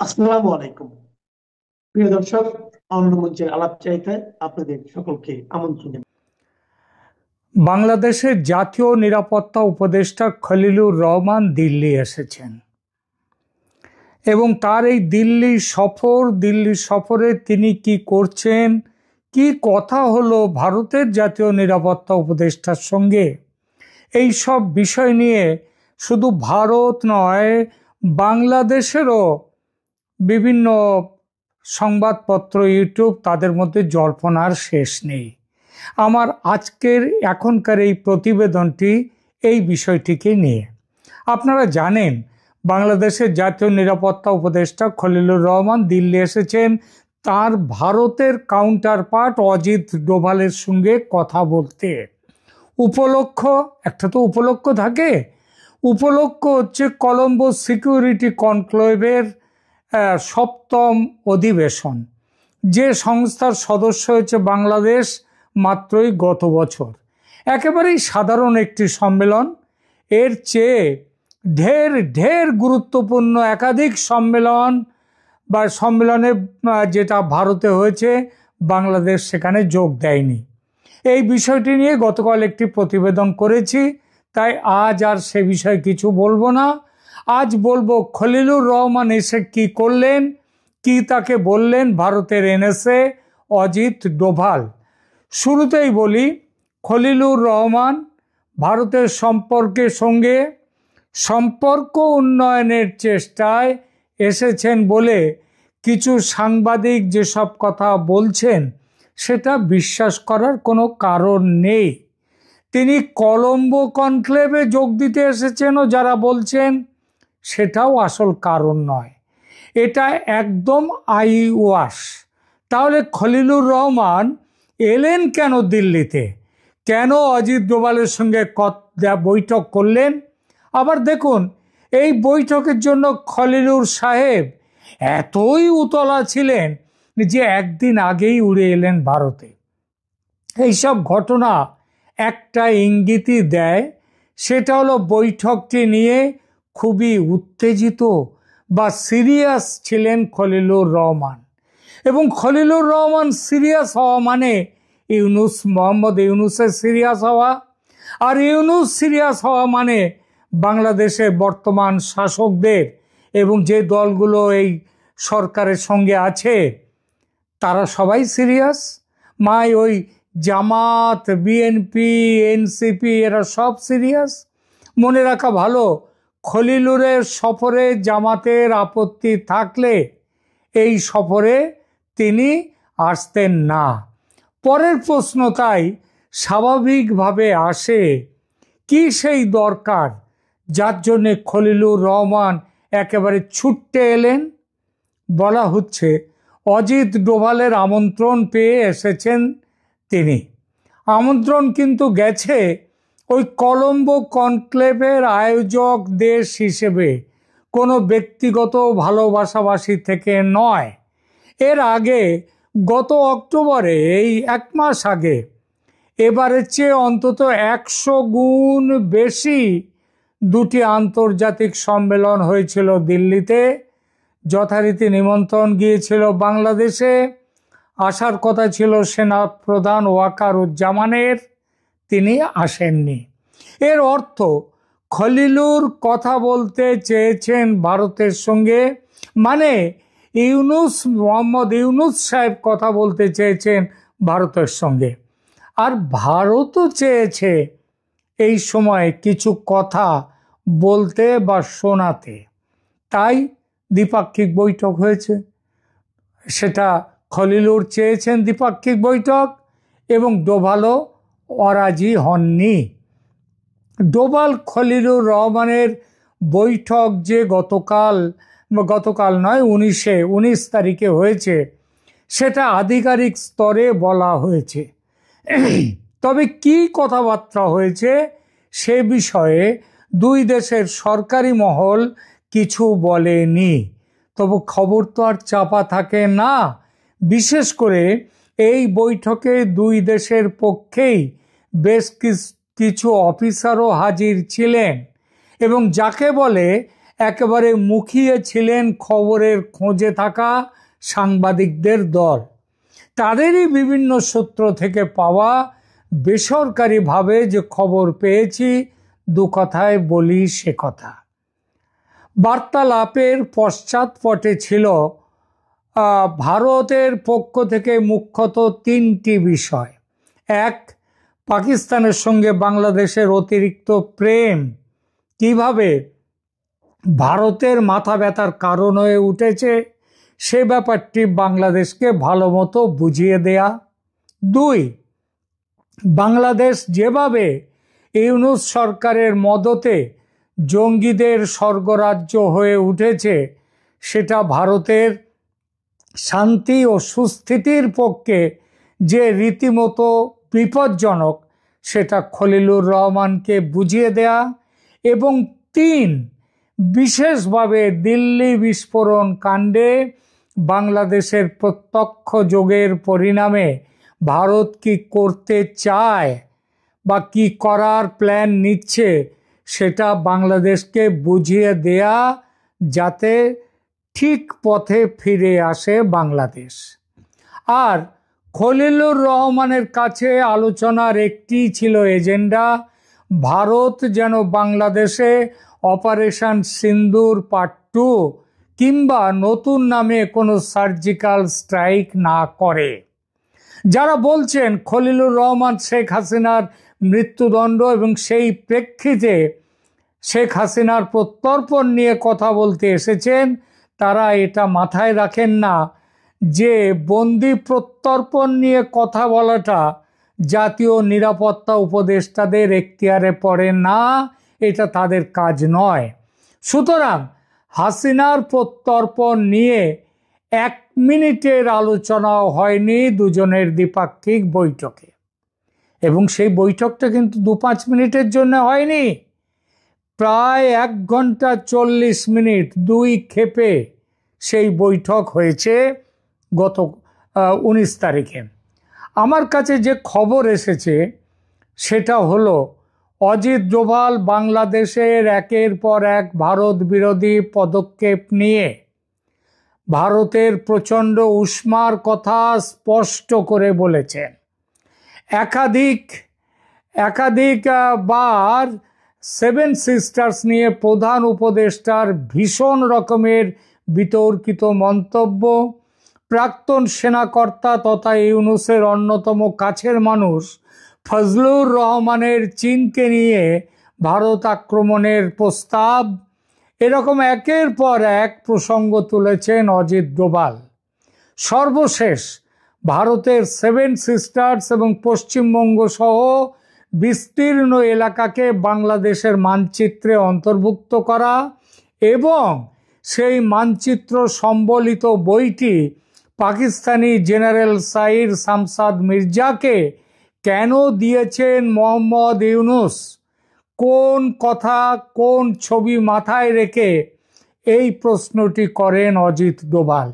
আসসালামু আলাইকুম। প্রিয় দর্শক, অন্য মঞ্চের আলাপ চাইতে আপনাদের সকলকে আমন্ত্রণ জানাই। বাংলাদেশের জাতীয় নিরাপত্তা উপদেষ্টা খলিলুর রহমান দিল্লি এসেছেন এবং তার এই দিল্লি সফরে তিনি কি করছেন, কি কথা হলো ভারতের জাতীয় নিরাপত্তা উপদেষ্টার সঙ্গে, এই সব বিষয় নিয়ে শুধু ভারত নয়, বাংলাদেশেরও বিভিন্ন সংবাদপত্র, ইউটিউব, তাদের মধ্যে জল্পনার শেষ নেই। আমার আজকের এখনকার এই প্রতিবেদনটি এই বিষয়টিকে নিয়ে। আপনারা জানেন, বাংলাদেশের জাতীয় নিরাপত্তা উপদেষ্টা খলিলুর রহমান দিল্লি এসেছেন তার ভারতের কাউন্টারপার্ট অজিত ডোভালের সঙ্গে কথা বলতে। একটা তো উপলক্ষ থাকে। উপলক্ষ হচ্ছে কলম্বো সিকিউরিটি কনক্লেভের 7ম অধিবেশন, যে সংস্থার সদস্য হয়েছে বাংলাদেশ মাত্রই গত বছর। একেবারেই সাধারণ একটি সম্মেলন। এর চেয়ে ঢের ঢের গুরুত্বপূর্ণ একাধিক সম্মেলনে যেটা ভারতে হয়েছে, বাংলাদেশ সেখানে যোগ দেয়নি। এই বিষয়টি নিয়ে গতকাল একটি প্রতিবেদন করেছি, তাই আজ আর সে বিষয়ে কিছু বলবো না। আজ বলবো খলিলুর রহমান এসে কি করলেন, কি তাকে বললেন ভারতের এনএসএ অজিত ডোভাল। শুরুতেই বলি, খলিলুর রহমান ভারতের সম্পর্ক উন্নয়নের চেষ্টায় এসেছেন বলে কিছু সাংবাদিক যেসব কথা বলছেন সেটা বিশ্বাস করার কোনো কারণ নেই। তিনি কলম্বো কনক্লেভে যোগ দিতে এসেছেনও যারা বলছেন, সেটাও আসল কারণ নয়। এটা একদম আইওয়াশ। তাহলে খলিলুর রহমান এলেন কেন দিল্লিতে? কেন অজিত ডোভালের সঙ্গে বৈঠক করলেন? আবার দেখুন, এই বৈঠকের জন্য খলিলুর সাহেব এতই উতলা ছিলেন যে একদিন আগেই উড়ে এলেন ভারতে। এইসব ঘটনা একটা ইঙ্গিতই দেয়, সেটা হলো বৈঠকটি নিয়ে খুবই উত্তেজিত বা সিরিয়াস ছিলেন খলিলুর রহমান। এবং খলিলুর রহমান সিরিয়াস হওয়া মানে মোহাম্মদ ইউনূসের সিরিয়াস হওয়া, আর ইউনূস সিরিয়াস হওয়া মানে বাংলাদেশের বর্তমান শাসকদের এবং যে দলগুলো এই সরকারের সঙ্গে আছে তারা সবাই সিরিয়াস। ওই জামাত, বিএনপি, এনসিপি এরা সব সিরিয়াস। মনে রাখা ভালো, খলিলুরের সফরে জামাতের আপত্তি থাকলে এই সফরে তিনি আসতেন না। পরের প্রশ্ন তাই স্বাভাবিকভাবে আসে, কি সেই দরকার যার জন্যে খলিলুর রহমান একেবারে ছুটতে এলেন? বলা হচ্ছে অজিত ডোভালের আমন্ত্রণ পেয়ে এসেছেন তিনি। আমন্ত্রণ কিন্তু গেছে ওই কলম্বো কনক্লেভের আয়োজক দেশ হিসেবে, কোনো ব্যক্তিগত ভালোবাসাবাসী থেকে নয়। এর আগে গত অক্টোবরে, এই 1 মাস আগে, এবারের চেয়ে অন্তত 100 গুণ বেশি 2টি আন্তর্জাতিক সম্মেলন হয়েছিল দিল্লিতে। যথারীতি নিমন্ত্রণ গিয়েছিল বাংলাদেশে। আসার কথা ছিল সেনা প্রধান ওয়াকারুজ্জামানের, তিনি আসেননি। এর অর্থ খলিলুর কথা বলতে চেয়েছেন ভারতের সঙ্গে, মানে মোহাম্মদ ইউনূস সাহেব কথা বলতে চেয়েছেন ভারতের সঙ্গে। আর ভারতও চেয়েছে এই সময় কিছু কথা বলতে বা শোনাতে। তাই দ্বিপাক্ষিক বৈঠক হয়েছে। সেটা খলিলুর চেয়েছেন দ্বিপাক্ষিক বৈঠক, এবং ডোভালও অরাজি হননি। ডোভাল খলিলুর রহমানের বৈঠক যে গতকাল নয়, 19 তারিখে হয়েছে, সেটা আধিকারিক স্তরে বলা হয়েছে। তবে কি কথাবার্তা হয়েছে সে বিষয়ে দুই দেশের সরকারি মহল কিছু বলেনি। তবু খবর তো আর চাপা থাকে না। বিশেষ করে এই বৈঠকে দুই দেশের পক্ষেই বেশ কিছু অফিসারও হাজির ছিলেন, এবং যাকে বলে একেবারে মুখিয়ে ছিলেন খবরের খোঁজে থাকা সাংবাদিকদের দল। তাদেরই বিভিন্ন সূত্র থেকে পাওয়া বেসরকারিভাবে যে খবর পেয়েছি, দু কথায় বলি সে কথা। বার্তালাপের পশ্চাৎপটে ছিল ভারতের পক্ষ থেকে মুখ্যত তিনটি বিষয়। এক, পাকিস্তানের সঙ্গে বাংলাদেশের অতিরিক্ত প্রেম কিভাবে ভারতের মাথা ব্যথার কারণ হয়ে উঠেছে সে ব্যাপারটি বাংলাদেশকে ভালো মতো বুঝিয়ে দেয়া। দুই, বাংলাদেশ যেভাবে ইউনূস সরকারের মদতে জঙ্গিদের স্বর্গরাজ্য হয়ে উঠেছে সেটা ভারতের শান্তি ও সুস্থিতির পক্ষে যে রীতিমতো বিপজ্জনক সেটা খলিলুর রহমানকে বুঝিয়ে দেয়া। এবং তিন, বিশেষভাবে দিল্লি বিস্ফোরণ কাণ্ডে বাংলাদেশের প্রত্যক্ষ যোগের পরিণামে ভারত কি করতে চায় বা কি করার প্ল্যান নিচ্ছে সেটা বাংলাদেশকে বুঝিয়ে দেয়া, যাতে ঠিক পথে ফিরে আসে বাংলাদেশ। আর খলিলুর রহমানের কাছে আলোচনার একটি ছিল এজেন্ডা, ভারত যেন বাংলাদেশে অপারেশন সিন্দুর পার্ট 2 কিংবা নতুন নামে কোনো সার্জিক্যাল স্ট্রাইক না করে। যারা বলছেন খলিলুর রহমান শেখ হাসিনার মৃত্যুদণ্ড এবং সেই প্রেক্ষিতে শেখ হাসিনার প্রত্যর্পণ নিয়ে কথা বলতে এসেছেন, তারা এটা মাথায় রাখেন না যে বন্দি প্রত্যর্পণ নিয়ে কথা বলাটা জাতীয় নিরাপত্তা উপদেষ্টাদের এখতিয়ারে পড়ে না, এটা তাদের কাজ নয়। সুতরাং হাসিনার প্রত্যর্পণ নিয়ে 1 মিনিটের আলোচনাও হয়নি দুজনের দ্বিপাক্ষিক বৈঠকে, এবং সেই বৈঠকটা কিন্তু 2-5 মিনিটের জন্য হয়নি, প্রায় 1 ঘন্টা 40 মিনিট 2 ক্ষেপে সেই বৈঠক হয়েছে গত 19 তারিখে। আমার কাছে যে খবর এসেছে সেটা হলো অজিত ডোভাল বাংলাদেশের একের পর এক ভারত বিরোধী পদক্ষেপ নিয়ে ভারতের প্রচণ্ড উষ্মার কথা স্পষ্ট করে বলেছেন। একাধিক বার 7 সিস্টার্স নিয়ে প্রধান উপদেষ্টার ভীষণ রকমের বিতর্কিত মন্তব্য, প্রাক্তন সেনাকর্তা তথা ইউনূসের অন্যতম কাছের মানুষ ফজলুর রহমানের চীনকে নিয়ে ভারত আক্রমণের প্রস্তাব, এরকম একের পর এক প্রসঙ্গ তুলেছেন অজিত ডোভাল। সর্বশেষ ভারতের 7 সিস্টার্স এবং পশ্চিমবঙ্গ সহ বিস্তীর্ণ এলাকাকে বাংলাদেশের মানচিত্রে অন্তর্ভুক্ত করা এবং সেই মানচিত্র সম্বলিত বইটি পাকিস্তানি জেনারেল সাইর শামসাদ মির্জাকে কেন দিয়েছেন মোহাম্মদ ইউনূস, কোন কথা কোন ছবি মাথায় রেখে, এই প্রশ্নটি করেন অজিত ডোভাল।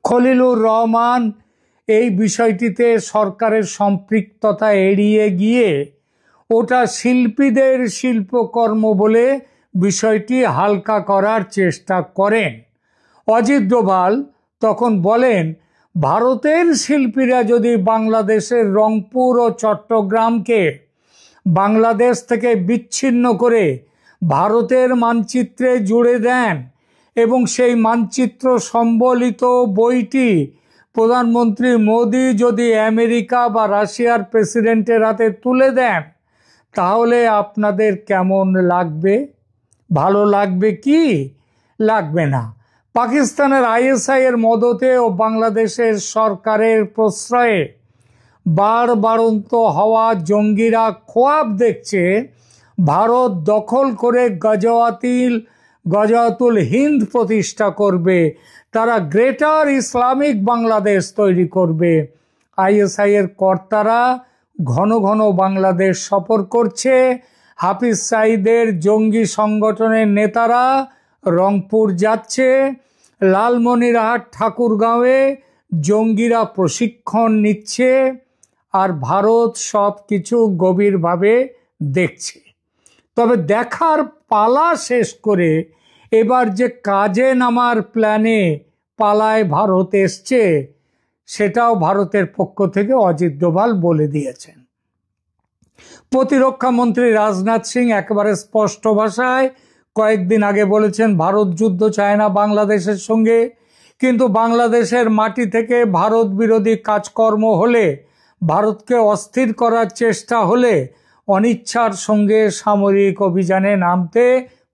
খলিলুর রহমান এই বিষয়টিতে সরকারের সম্পৃক্ততা এড়িয়ে গিয়ে ওটা শিল্পীদের শিল্পকর্ম বলে বিষয়টি হালকা করার চেষ্টা করেন। অজিত ডোভাল তখন বলেন, ভারতের শিল্পীরা যদি বাংলাদেশের রংপুর ও চট্টগ্রামকে বাংলাদেশ থেকে বিচ্ছিন্ন করে ভারতের মানচিত্রে জুড়ে দেন এবং সেই মানচিত্র সম্বলিত বইটি প্রধানমন্ত্রী মোদি যদি আমেরিকা বা রাশিয়ার প্রেসিডেন্টের হাতে তুলে দেন, তাহলে আপনাদের কেমন লাগবে? ভালো লাগবে কি? লাগবে না। পাকিস্তানের ISI এর মদতে ও বাংলাদেশের সরকারের প্রশ্রয়ে বাড়ন্ত হওয়া জঙ্গিরা খোয়াব দেখছে ভারত দখল করে গজওয়াতুল হিন্দ প্রতিষ্ঠা করবে, তারা গ্রেটার ইসলামিক বাংলাদেশ তৈরি করবে। ISI এর কর্তারা ঘন ঘন বাংলাদেশ সফর করছে, হাফিজ সাঈদের জঙ্গি সংগঠনের নেতারা রংপুর যাচ্ছে, লালমনিরহাট ঠাকুরগাঁওয়ে জঙ্গিরা প্রশিক্ষণ নিচ্ছে, আর ভারত সব কিছু গভীরভাবে দেখছে। তবে দেখার পালা শেষ করে এবার যে কাজে নামার প্ল্যানে পালায় ভারত এসছে, সেটাও ভারতের পক্ষ থেকে অজিত ডোভাল বলে দিয়েছেন। প্রতিরক্ষা মন্ত্রী রাজনাথ সিং একেবারে স্পষ্ট ভাষায় কয়েকদিন আগে বলেছেন ভারত যুদ্ধ চায় না বাংলাদেশের সঙ্গে, কিন্তু বাংলাদেশের মাটি থেকে ভারত বিরোধী কাজকর্ম হলে, ভারতকে অস্থির করার চেষ্টা হলে অনিচ্ছার সঙ্গে সামরিক অভিযানে নামতে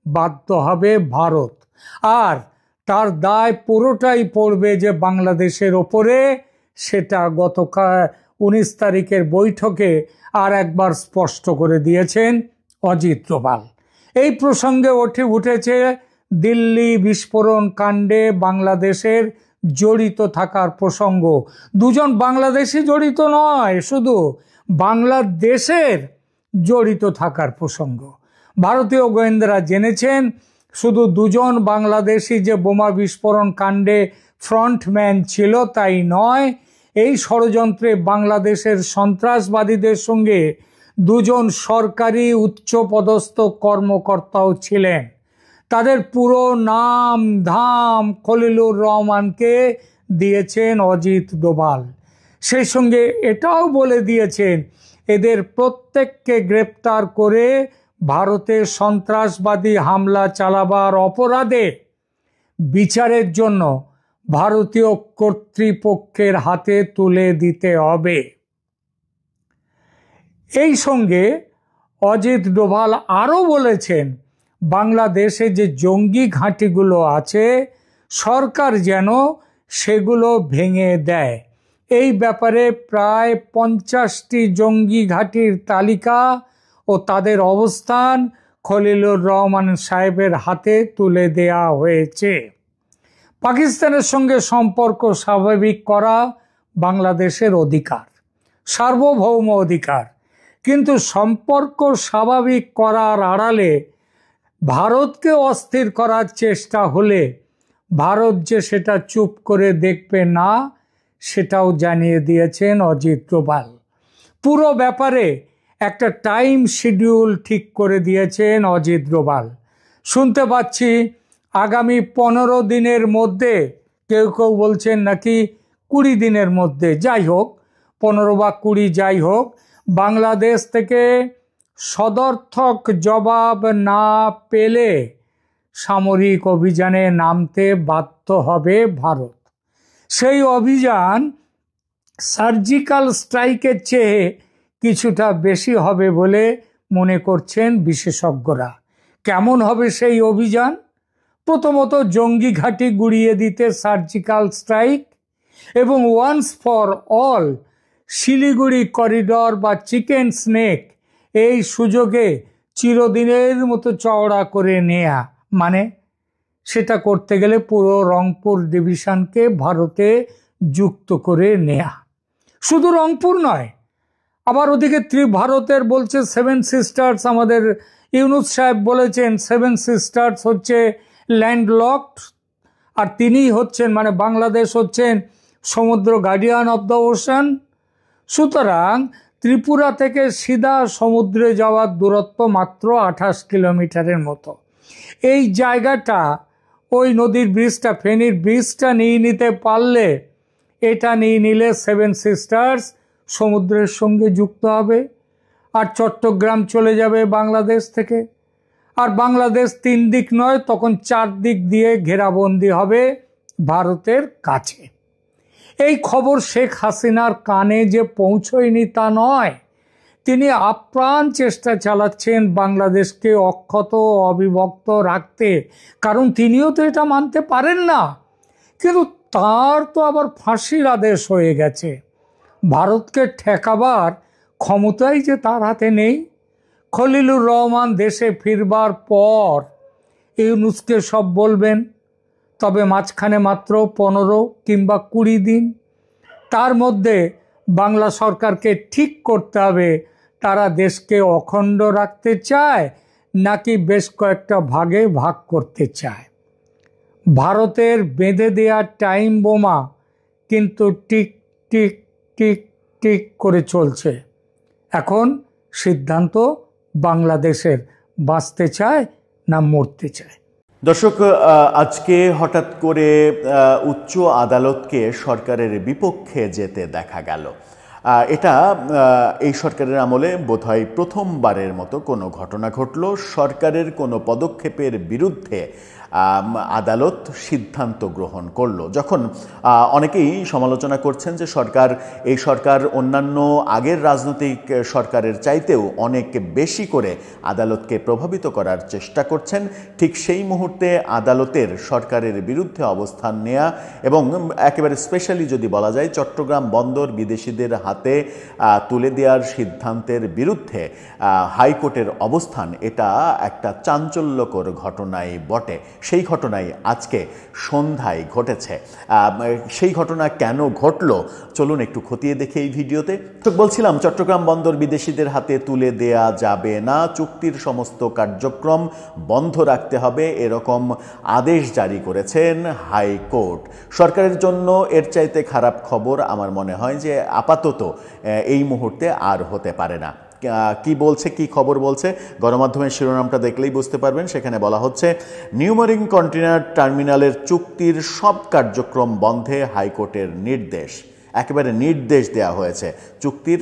বাধ্য হবে ভারত, আর তার দায় পুরোটাই পড়বে যে বাংলাদেশের ওপরে। সেটা গতকাল 19 তারিখের বৈঠকে আর একবার স্পষ্ট করে দিয়েছেন অজিত ডোভাল। এই প্রসঙ্গে উঠেছে দিল্লি বিস্ফোরণ কাণ্ডে বাংলাদেশের জড়িত থাকার প্রসঙ্গ। দুজন বাংলাদেশি জড়িত নয়, শুধু বাংলাদেশের জড়িত থাকার প্রসঙ্গ। ভারতীয় গোয়েন্দারা জেনেছেন শুধু দুজন বাংলাদেশি যে বোমা বিস্ফোরণ কাণ্ডে ফ্রন্টম্যান ছিল তাই নয়, এই ষড়যন্ত্রে বাংলাদেশের সন্ত্রাসবাদীদের সঙ্গে দুজন সরকারি উচ্চপদস্থ কর্মকর্তাও ছিলেন। তাদের পুরো নাম ধাম খলিলুর রহমানকে দিয়েছেন অজিত ডোভাল। সেই সঙ্গে এটাও বলে দিয়েছেন এদের প্রত্যেককে গ্রেপ্তার করে ভারতে সন্ত্রাসবাদী হামলা চালাবার অপরাধে বিচারের জন্য ভারতীয় কর্তৃপক্ষের হাতে তুলে দিতে হবে। এই সঙ্গে অজিত ডোভাল আরও বলেছেন বাংলাদেশে যে জঙ্গি ঘাঁটিগুলো আছে সরকার যেন সেগুলো ভেঙে দেয়। এই ব্যাপারে প্রায় 50টি জঙ্গি ঘাঁটির তালিকা ও তাদের অবস্থান খলিলুর রহমান সাহেবের হাতে তুলে দেয়া হয়েছে। পাকিস্তানের সঙ্গে সম্পর্ক স্বাভাবিক করা বাংলাদেশের অধিকার, সার্বভৌম অধিকার, কিন্তু সম্পর্ক স্বাভাবিক করার আড়ালে ভারতকে অস্থির করার চেষ্টা হলে ভারত যে সেটা চুপ করে দেখবে না, সেটাও জানিয়ে দিয়েছেন অজিত ডোভাল। পুরো ব্যাপারে একটা টাইম শিডিউল ঠিক করে দিয়েছেন অজিত ডোভাল। শুনতে পাচ্ছি আগামী 15 দিনের মধ্যে, কেউ কেউ বলছেন নাকি 20 দিনের মধ্যে, যাই হোক 15 বা 20 যাই হোক, বাংলাদেশ থেকে সদর্থক জবাব না পেলে সামরিক অভিযানে নামতে বাধ্য হবে ভারত। সেই অভিযান সার্জিক্যাল স্ট্রাইকের চেয়ে কিছুটা বেশি হবে বলে মনে করছেন বিশেষজ্ঞরা। কেমন হবে সেই অভিযান? প্রথমত জঙ্গি ঘাঁটি গুড়িয়ে দিতে সার্জিক্যাল স্ট্রাইক, এবং once for all Siliguri corridor বা চিকেন স্নেক এই সুযোগে চিরদিনের মতো চওড়া করে নেয়া, মানে সেটা করতে গেলে পুরো রংপুর ডিভিশনকে ভারতে যুক্ত করে নেয়া। শুধু রংপুর নয়, আবার ওদিকে ভারতের বলছে 7 সিস্টার্স, আমাদের ইউনুস সাহেব বলেছেন 7 সিস্টার্স হচ্ছে ল্যান্ডলকড, আর তিনিই হচ্ছেন মানে বাংলাদেশ হচ্ছেন সমুদ্র গার্ডিয়ান অব দ্য ওশান। সুতরাং ত্রিপুরা থেকে সিধা সমুদ্রে যাওয়ার দূরত্ব মাত্র 28 কিলোমিটারের মতো। এই জায়গাটা, ওই নদীর ব্রিজটা, ফেনীর ব্রিজটা নিয়ে নিতে পারলে, এটা নিয়ে নিলে 7 সিস্টার্স সমুদ্রের সঙ্গে যুক্ত হবে, আর চট্টগ্রাম চলে যাবে বাংলাদেশ থেকে। আর বাংলাদেশ 3 দিক নয়, তখন 4 দিক দিয়ে ঘেরাবন্দি হবে ভারতের কাছে। এই খবর শেখ হাসিনার কানে যে পৌঁছয়নি তা নয়, তিনি আপ্রাণ চেষ্টা চালাচ্ছেন বাংলাদেশকে অক্ষত অবিভক্ত রাখতে, কারণ তিনিও তো এটা মানতে পারেন না। কিন্তু তার তো আবার ফাঁসির আদেশ হয়ে গেছে, ভারতকে ঠেকাবার ক্ষমতাই যে তার হাতে নেই। খলিলুর রহমান দেশে ফিরবার পর ইউনুসকে সব বলবেন, তবে মাঝখানে মাত্র 15 কিংবা 20 দিন, তার মধ্যে বাংলা সরকারকে ঠিক করতে হবে তারা দেশকে অখণ্ড রাখতে চায় নাকি বেশ কয়েকটা ভাগে ভাগ করতে চায়। ভারতের বেঁধে দেওয়া টাইম বোমা কিন্তু টিক টিক টিক টিক করে চলছে। এখন সিদ্ধান্ত বাংলাদেশের, বাঁচতে চায় না মরতে চায়। দর্শক, আজকে হঠাৎ করে উচ্চ আদালতকে সরকারের বিপক্ষে যেতে দেখা গেল। এটা এই সরকারের আমলে বোধহয় প্রথমবারের মতো কোনো ঘটনা ঘটল। সরকারের কোনো পদক্ষেপের বিরুদ্ধে আদালত সিদ্ধান্ত গ্রহণ করলো। যখন অনেকেই সমালোচনা করছেন যে এই সরকার অন্যান্য আগের রাজনৈতিক সরকারের চাইতেও অনেক বেশি করে আদালতকে প্রভাবিত করার চেষ্টা করছেন, ঠিক সেই মুহূর্তে আদালতের সরকারের বিরুদ্ধে অবস্থান নেয়া এবং একেবারে স্পেশালি যদি বলা যায় চট্টগ্রাম বন্দর বিদেশিদের হাতে তুলে দেওয়ার সিদ্ধান্তের বিরুদ্ধে হাইকোর্টের অবস্থান, এটা একটা চাঞ্চল্যকর ঘটনাই বটে। সেই ঘটনাই আজকে সন্ধ্যায় ঘটেছে। সেই ঘটনা কেন ঘটলো চলুন একটু খতিয়ে দেখে এই ভিডিওতে। তো বলছিলাম, চট্টগ্রাম বন্দর বিদেশিদের হাতে তুলে দেয়া যাবে না, চুক্তির সমস্ত কার্যক্রম বন্ধ রাখতে হবে, এরকম আদেশ জারি করেছেন হাইকোর্ট। সরকারের জন্য এর চাইতে খারাপ খবর আমার মনে হয় যে আপাতত এই মুহূর্তে আর হতে পারে না। কি বলছে, কি খবর বলছে, গণমাধ্যমের শিরোনামটা দেখলেই বুঝতে পারবেন। সেখানে বলা হচ্ছে, নিউ মেরিন কন্টেইনার টার্মিনালের চুক্তির সব কার্যক্রম বন্ধে হাইকোর্টের নির্দেশ। একেবারে নির্দেশ দেওয়া হয়েছে, চুক্তির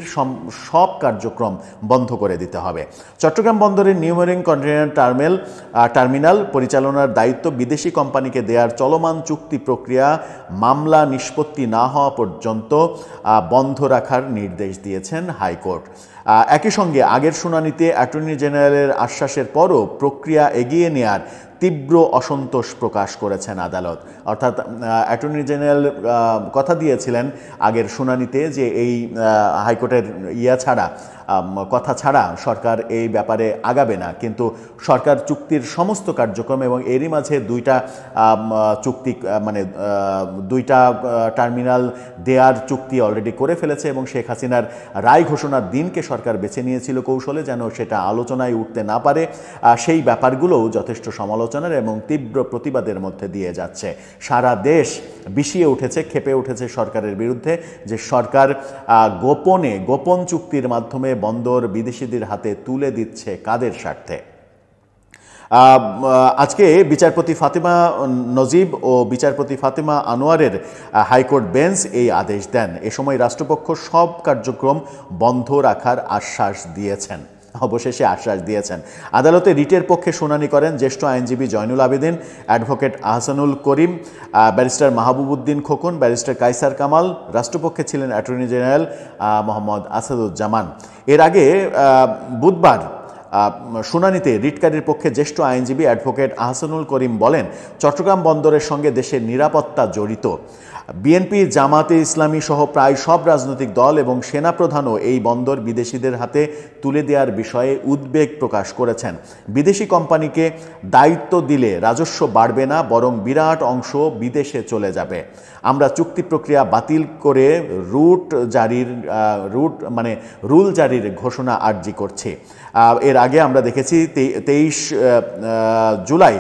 সব কার্যক্রম বন্ধ করে দিতে হবে। চট্টগ্রাম বন্দরের নিউ মেরিন কন্টেইনার টার্মিনাল পরিচালনার দায়িত্ব বিদেশি কোম্পানিকে দেওয়ার চলমান চুক্তি প্রক্রিয়া মামলা নিষ্পত্তি না হওয়া পর্যন্ত বন্ধ রাখার নির্দেশ দিয়েছেন হাইকোর্ট। একই সঙ্গে আগের শুনানিতে অ্যাটর্নি জেনারেলের আশ্বাসের পরও প্রক্রিয়া এগিয়ে নেয়ার তীব্র অসন্তোষ প্রকাশ করেছেন আদালত। অর্থাৎ অ্যাটর্নি জেনারেল কথা দিয়েছিলেন আগের শুনানিতে যে এই হাইকোর্টের কথা ছাড়া সরকার এই ব্যাপারে আগাবে না, কিন্তু সরকার চুক্তির সমস্ত কার্যক্রম এবং এরই মাঝে দুইটা টার্মিনাল দেয়ার চুক্তি অলরেডি করে ফেলেছে এবং শেখ হাসিনার রায় ঘোষণার দিনকে সরকার বেছে নিয়েছিল কৌশলে যেন সেটা আলোচনায় উঠতে না পারে। সেই ব্যাপারগুলোও যথেষ্ট সমালোচনার এবং তীব্র প্রতিবাদের মধ্যে দিয়ে যাচ্ছে। সারা দেশ বিষিয়ে উঠেছে, ক্ষেপে উঠেছে সরকারের বিরুদ্ধে যে সরকার গোপন চুক্তির মাধ্যমে বন্দর বিদেশিদের হাতে তুলে দিচ্ছে কাদের স্বার্থে। আজকে বিচারপতি ফাতেমা নজিব ও বিচারপতি ফাতেমা আনোয়ারের হাইকোর্ট বেঞ্চ এই আদেশ দেন। এ সময় রাষ্ট্রপক্ষ সব কার্যক্রম বন্ধ রাখার অবশেষে আশ্বাস দিয়েছেন। আদালতে রিটের পক্ষে শুনানি করেন জ্যেষ্ঠ আইনজীবী জয়নুল আবেদিন, অ্যাডভোকেট আহসানুল করিম, ব্যারিস্টার মাহবুবুদ্দিন খোকন, ব্যারিস্টার কায়সার কামাল। রাষ্ট্রপক্ষে ছিলেন অ্যাটর্নি জেনারেল মোহাম্মদ আসাদুজ্জামান। এর আগে বুধবার শুনানিতে রিটকারীর পক্ষে জ্যেষ্ঠ আইনজীবী অ্যাডভোকেট আহসানুল করিম বলেন, চট্টগ্রাম বন্দরের সঙ্গে দেশের নিরাপত্তা জড়িত। বিএনপি, জামাতে ইসলামী সহ প্রায় সব রাজনৈতিক দল এবং সেনাপ্রধানও এই বন্দর বিদেশিদের হাতে তুলে দেওয়ার বিষয়ে উদ্বেগ প্রকাশ করেছেন। বিদেশি কোম্পানিকে দায়িত্ব দিলে রাজস্ব বাড়বে না, বরং বিরাট অংশ বিদেশে চলে যাবে। আমরা চুক্তি প্রক্রিয়া বাতিল করে রুল জারির ঘোষণা আর্জি করছি। এর আগে আমরা দেখেছি 23 জুলাই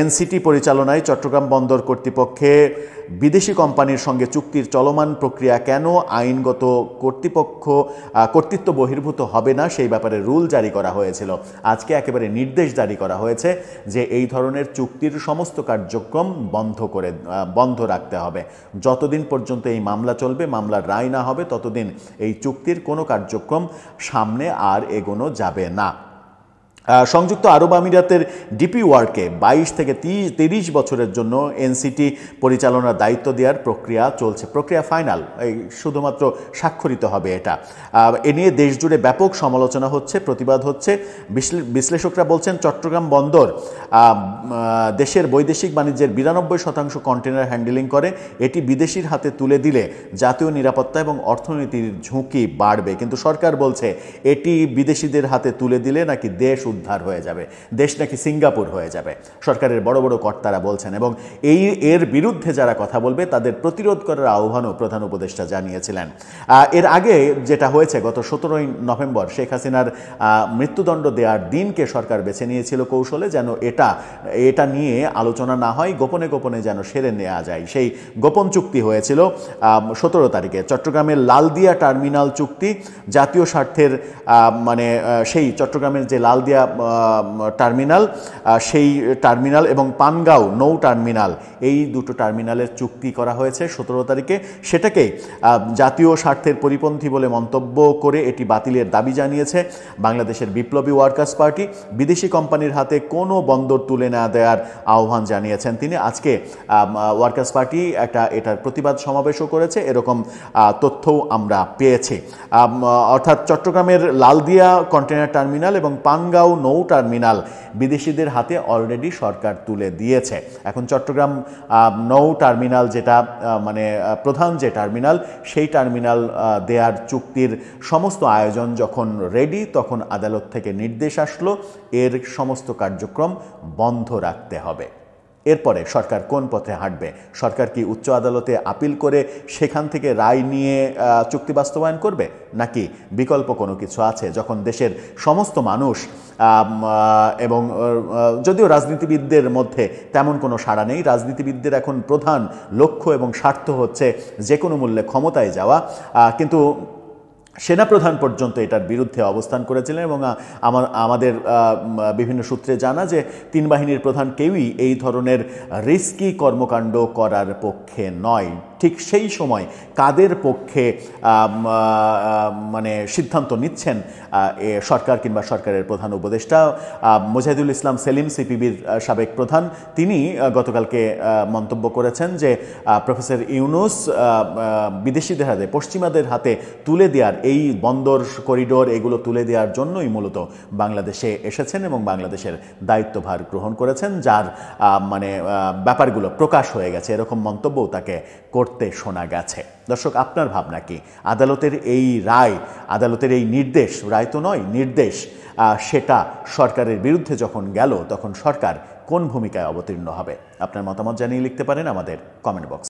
এনসিটি পরিচালনায় চট্টগ্রাম বন্দর কর্তৃপক্ষে বিদেশি কোম্পানির সঙ্গে চুক্তির চলমান প্রক্রিয়া কেন আইনগত কর্তৃত্ব বহির্ভূত হবে না সেই ব্যাপারে রুল জারি করা হয়েছিল। আজকে একেবারে নির্দেশ জারি করা হয়েছে যে এই ধরনের চুক্তির সমস্ত কার্যক্রম বন্ধ রাখতে হবে। যতদিন পর্যন্ত এই মামলা চলবে, মামলার রায় না হবে, ততদিন এই চুক্তির কোনো কার্যক্রম সামনে আর এগোনো যাবে না। সংযুক্ত আরব আমিরাতের ডিপি ওয়ার্ল্ডকে 22 থেকে 30 বছরের জন্য এনসিটি পরিচালনার দায়িত্ব দেওয়ার প্রক্রিয়া চলছে। প্রক্রিয়া ফাইনাল, শুধুমাত্র স্বাক্ষরিত হবে এটা। এ নিয়ে দেশজুড়ে ব্যাপক সমালোচনা হচ্ছে, প্রতিবাদ হচ্ছে। বিশ্লেষকরা বলছেন চট্টগ্রাম বন্দর দেশের বৈদেশিক বাণিজ্যের 92% কন্টেনার হ্যান্ডেলিং করে। এটি বিদেশির হাতে তুলে দিলে জাতীয় নিরাপত্তা এবং অর্থনীতির ঝুঁকি বাড়বে। কিন্তু সরকার বলছে এটি বিদেশিদের হাতে তুলে দিলে নাকি দেশ উদ্ধার হয়ে যাবে, দেশ নাকি সিঙ্গাপুর হয়ে যাবে, সরকারের বড় বড় কর্তারা বলছেন। এবং এর বিরুদ্ধে যারা কথা বলবে তাদের প্রতিরোধ করার আহ্বানও প্রধান উপদেষ্টা জানিয়েছিলেন। এর আগে যেটা হয়েছে, গত 17 নভেম্বর শেখ হাসিনার মৃত্যুদণ্ড দেওয়ার দিনকে সরকার বেছে নিয়েছিল কৌশলে যেন এটা নিয়ে আলোচনা না হয়, গোপনে গোপনে যেন সেরে নেওয়া যায়। সেই গোপন চুক্তি হয়েছিল 17 তারিখে। চট্টগ্রামের লালদিয়া টার্মিনাল চুক্তি জাতীয় স্বার্থের সেই চট্টগ্রামের যে লালদিয়া টার্মিনাল, সেই টার্মিনাল এবং পানগাঁও নৌ টার্মিনাল, এই দুটো টার্মিনালের চুক্তি করা হয়েছে 17 তারিখে। সেটাকে জাতীয় স্বার্থের পরিপন্থী বলে মন্তব্য করে এটি বাতিলের দাবি জানিয়েছে বাংলাদেশের বিপ্লবী ওয়ার্কার্স পার্টি। বিদেশি কোম্পানির হাতে কোনো বন্দর তুলে না দেওয়ার আহ্বান জানিয়েছেন তিনি। আজকে ওয়ার্কার্স পার্টি এটার প্রতিবাদ সমাবেশও করেছে, এরকম তথ্যও আমরা পেয়েছি। অর্থাৎ চট্টগ্রামের লালদিয়া কন্টেনার টার্মিনাল এবং পানগাঁও নৌ টার্মিনাল বিদেশিদের হাতে অলরেডি সরকার তুলে দিয়েছে। এখন চট্টগ্রাম নৌ টার্মিনাল, যেটা মানে প্রধান যে টার্মিনাল, সেই টার্মিনাল দেয়ার চুক্তির সমস্ত আয়োজন যখন রেডি, তখন আদালত থেকে নির্দেশ আসলো এর সমস্ত কার্যক্রম বন্ধ রাখতে হবে। এরপরে সরকার কোন পথে হাঁটবে? সরকার কি উচ্চ আদালতে আপিল করে সেখান থেকে রায় নিয়ে চুক্তি বাস্তবায়ন করবে, নাকি বিকল্প কোনো কিছু আছে? যখন দেশের সমস্ত মানুষ এবং যদিও রাজনীতিবিদদের মধ্যে তেমন কোনো সাড়া নেই, রাজনীতিবিদদের এখন প্রধান লক্ষ্য এবং স্বার্থ হচ্ছে যে কোনো মূল্যে ক্ষমতায় যাওয়া, কিন্তু সেনাপ্রধান পর্যন্ত এটার বিরুদ্ধে অবস্থান করেছিলেন এবং আমাদের বিভিন্ন সূত্রে জানা যে 3 বাহিনীর প্রধান কেউই এই ধরনের রিস্কি কর্মকাণ্ড করার পক্ষে নয়। ঠিক সেই সময় কাদের পক্ষে মানে সিদ্ধান্ত নিচ্ছেন সরকার কিংবা সরকারের প্রধান উপদেষ্টা মোজাহিদুল ইসলাম সেলিম, সিপিবির সাবেক প্রধান, তিনি গতকালকে মন্তব্য করেছেন যে প্রফেসর ইউনূস বিদেশিদের হাতে, পশ্চিমাদের হাতে তুলে দেওয়ার, এই বন্দর করিডোর এগুলো তুলে দেওয়ার জন্যই মূলত বাংলাদেশে এসেছেন এবং বাংলাদেশের দায়িত্বভার গ্রহণ করেছেন, যার মানে ব্যাপারগুলো প্রকাশ হয়ে গেছে, এরকম মন্তব্যও তাকে করতে শোনা গেছে। দর্শক, আপনার ভাবনা কি? আদালতের এই রায়, আদালতের এই নির্দেশ, রায় তো নয়, নির্দেশ, সেটা সরকারের বিরুদ্ধে যখন গেল, তখন সরকার কোন ভূমিকায় অবতীর্ণ হবে? আপনার মতামত জানিয়ে লিখতে পারেন আমাদের কমেন্ট বক্স।